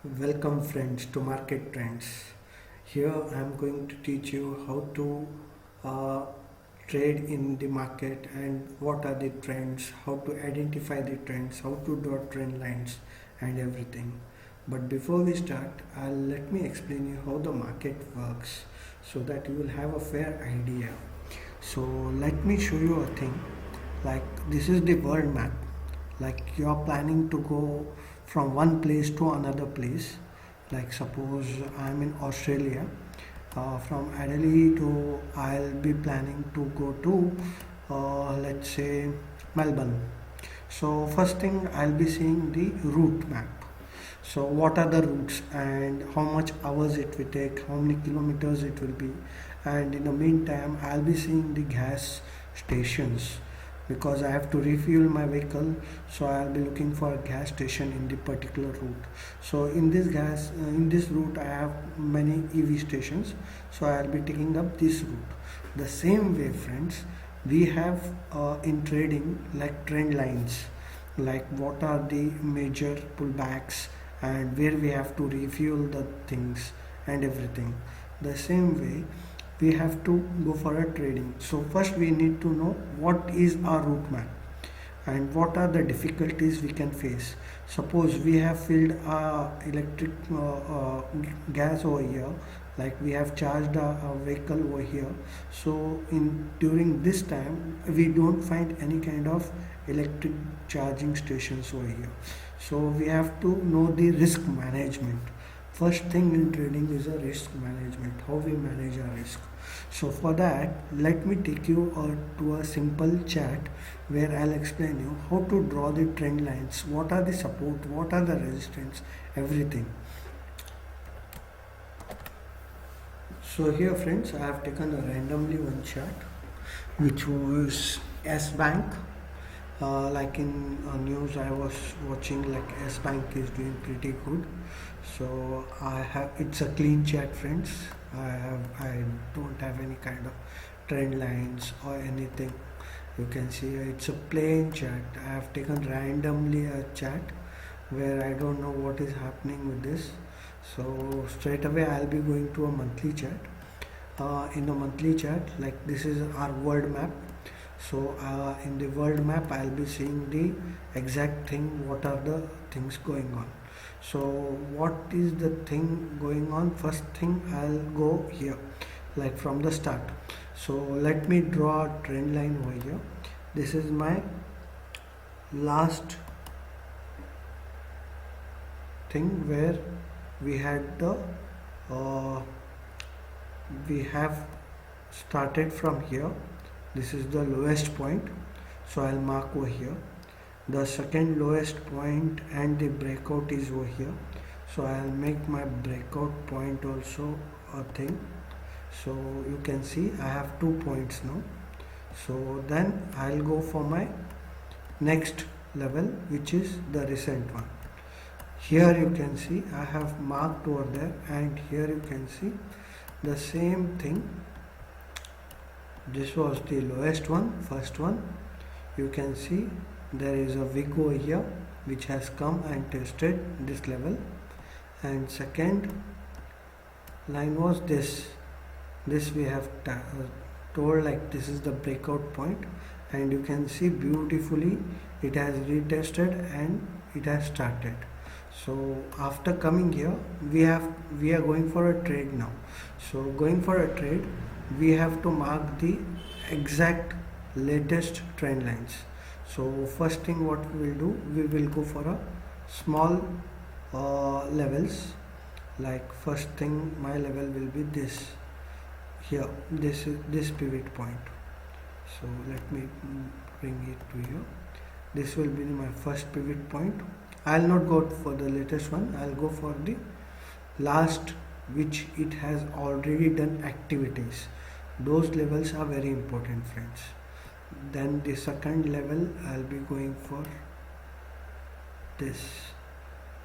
Welcome friends to Market Trends. Here I am going to teach you how to uh, trade in the market and what are the trends, how to identify the trends, how to draw trend lines and everything. But before we start, let me explain you how the market works so that you will have a fair idea. So let me show you a thing. Like this is the world map. Like you are planning to go from one place to another place. Like suppose I'm in Australia. From Adelaide to I'll be planning to go to let's say Melbourne. So first thing I'll be seeing the route map. So what are the routes and how much hours it will take, how many kilometers it will be, and in the meantime I'll be seeing the gas stations because I have to refuel my vehicle, so I'll be looking for a gas station in the particular route. So in this route I have many EV stations, so I'll be taking up this route. The same way friends, we have in trading like trend lines, like what are the major pullbacks and where we have to refuel the things and everything. The same way we have to go for a trading. So first we need to know what is our route map and what are the difficulties we can face. Suppose we have filled electric gas over here, like we have charged a vehicle over here. So in during this time we don't find any kind of electric charging stations over here. So we have to know the risk management. First thing in trading is a risk management, how we manage our risk. So for that, let me take you to a simple chat where I'll explain you how to draw the trend lines, what are the support, what are the resistance, everything. So here friends, I have taken a randomly one chart which was S Bank. Like in news I was watching, like S Bank is doing pretty good. So it's a clean chart friends. I don't have any kind of trend lines or anything. You can see it's a plain chart. I have taken randomly a chart where I don't know what is happening with this. So straight away I'll be going to a monthly chart. In the monthly chart, like this is our world map. So in the world map I'll be seeing the exact thing, what are the things going on. So what is the thing going on? First thing I'll go here, like from the start. So let me draw a trend line over here. This is my last thing where we had the we have started from here. This is the lowest point, so I'll mark over here. The second lowest point and the breakout is over here, so I'll make my breakout point also a thing. So you can see I have 2 points now. So then I'll go for my next level, which is the recent one. Here you can see I have marked over there, and here you can see the same thing. This was the lowest one, first one. You can see there is a wick over here which has come and tested this level, and second line was this we have told like this is the breakout point, and you can see beautifully it has retested and it has started. So after coming here we are going for a trade now. So going for a trade, we have to mark the exact latest trend lines. So first thing what we will do, we will go for a small levels. Like first thing my level will be this here, this is this pivot point. So let me bring it to here. This will be my first pivot point. I'll not go for the latest one, I'll go for the last which it has already done activities. Those levels are very important friends. Then the second level I'll be going for this.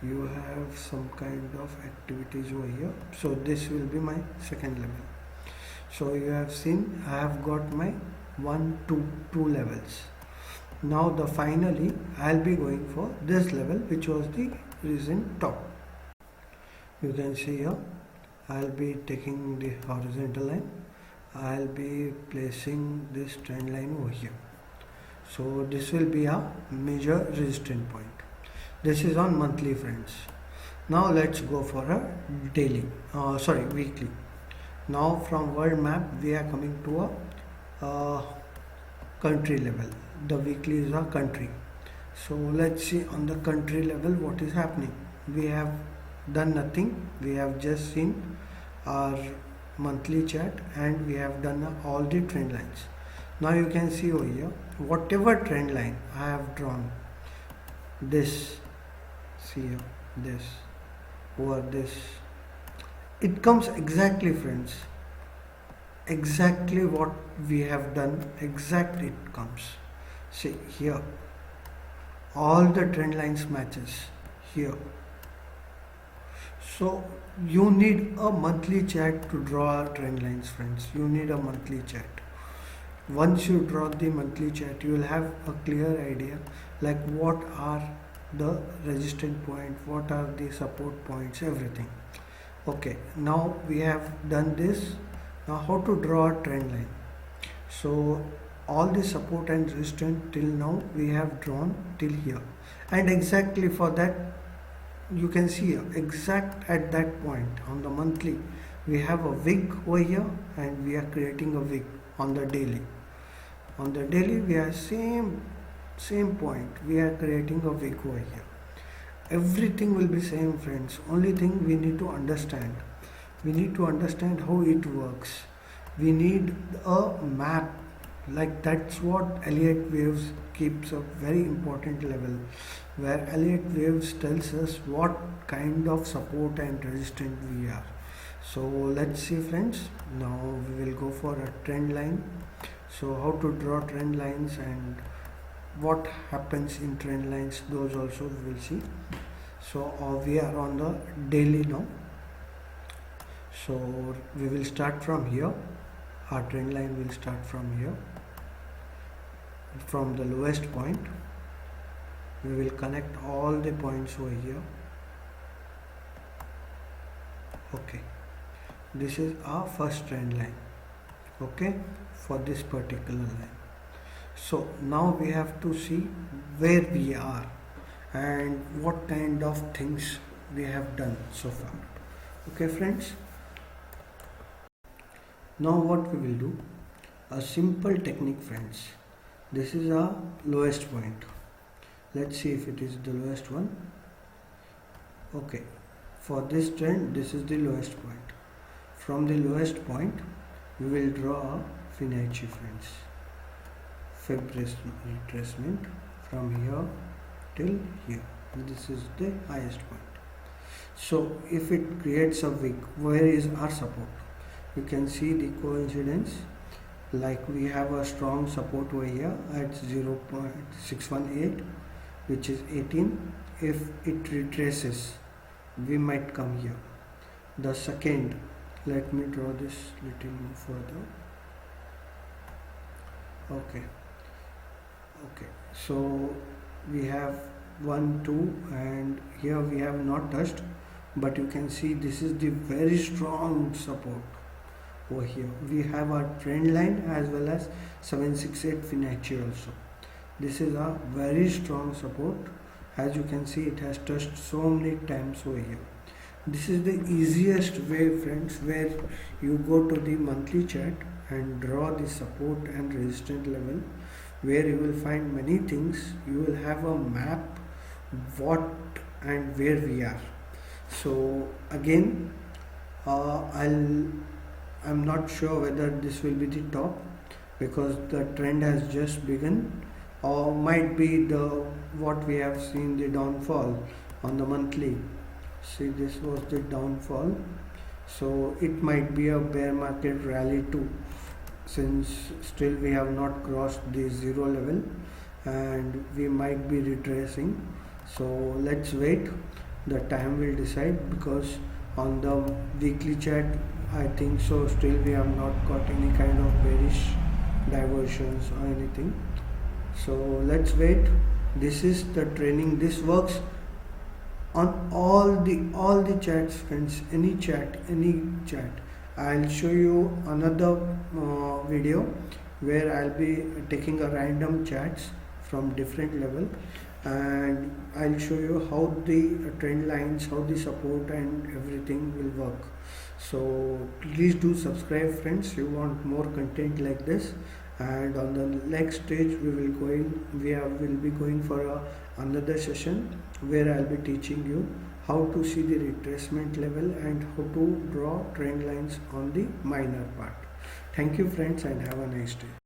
You have some kind of activities over here, so this will be my second level. So you have seen I have got my 1 2 levels. Now the finally I'll be going for this level which was the recent top. You can see here, I'll be taking the horizontal line, I'll be placing this trend line over here. So this will be a major resistance point. This is on monthly, friends. Now let's go for a weekly. Now from world map we are coming to a country level. The weekly is a country. So let's see on the country level what is happening. We have done nothing. We have just seen our monthly chart and we have done all the trend lines. Now you can see over here, whatever trend line I have drawn, this, see here, this, over this, it comes exactly, friends, exactly what we have done, exactly it comes. See here, all the trend lines matches here. So you need a monthly chart to draw trend lines, friends. You need a monthly chart. Once you draw the monthly chart, you will have a clear idea like what are the resistance point, what are the support points, everything. Okay, now we have done this. Now how to draw a trend line? So all the support and resistance till now we have drawn till here, and exactly for that you can see here, exact at that point on the monthly we have a wick over here and we are creating a wick on the daily. On the daily we are same point, we are creating a wick over here. Everything will be same, friends. Only thing we need to understand, how it works. We need a map. Like that's what Elliott waves keeps a very important level, where Elliott waves tells us what kind of support and resistance we are. So let's see, friends. Now we will go for a trend line. So how to draw trend lines and what happens in trend lines, those also we will see. So we are on the daily now. So we will start from here. Our trend line will start from here. From the lowest point, we will connect all the points over here. Okay, this is our first trend line. Okay, for this particular line. So now we have to see where we are and what kind of things we have done so far. Okay, friends. Now what we will do, a simple technique, friends. This is our lowest point. Let's see if it is the lowest one. Okay, for this trend, this is the lowest point. From the lowest point, we will draw a Fibonacci, friends. Fib retracement from here till here. This is the highest point. So if it creates a wick, where is our support? You can see the coincidence. Like we have a strong support over here at 0.618, which is 18. If it retraces, we might come here. The second, let me draw this little more further. Okay, so we have 1, 2, and here we have not touched, but you can see this is the very strong support. Over here we have our trend line as well as 768 Fibonacci also. This is a very strong support. As you can see, it has touched so many times over here. This is the easiest way, friends, where you go to the monthly chart and draw the support and resistance level, where you will find many things. You will have a map what and where we are. So again, I'm not sure whether this will be the top, because the trend has just begun, or might be the what we have seen, the downfall on the monthly. See, this was the downfall. So it might be a bear market rally too, since still we have not crossed the zero level and we might be retracing. So let's wait. The time will decide, because on the weekly chart, I think so still we have not got any kind of bearish diversions or anything. So let's wait. This is the training. This works on all the chats, friends, any chat. I'll show you another video where I'll be taking a random chats from different level, and I'll show you how the trend lines, how the support and everything will work. So please do subscribe, friends. You want more content like this. And on the next stage will be going for another session where I'll be teaching you how to see the retracement level and how to draw trend lines on the minor part. Thank you, friends, and have a nice day.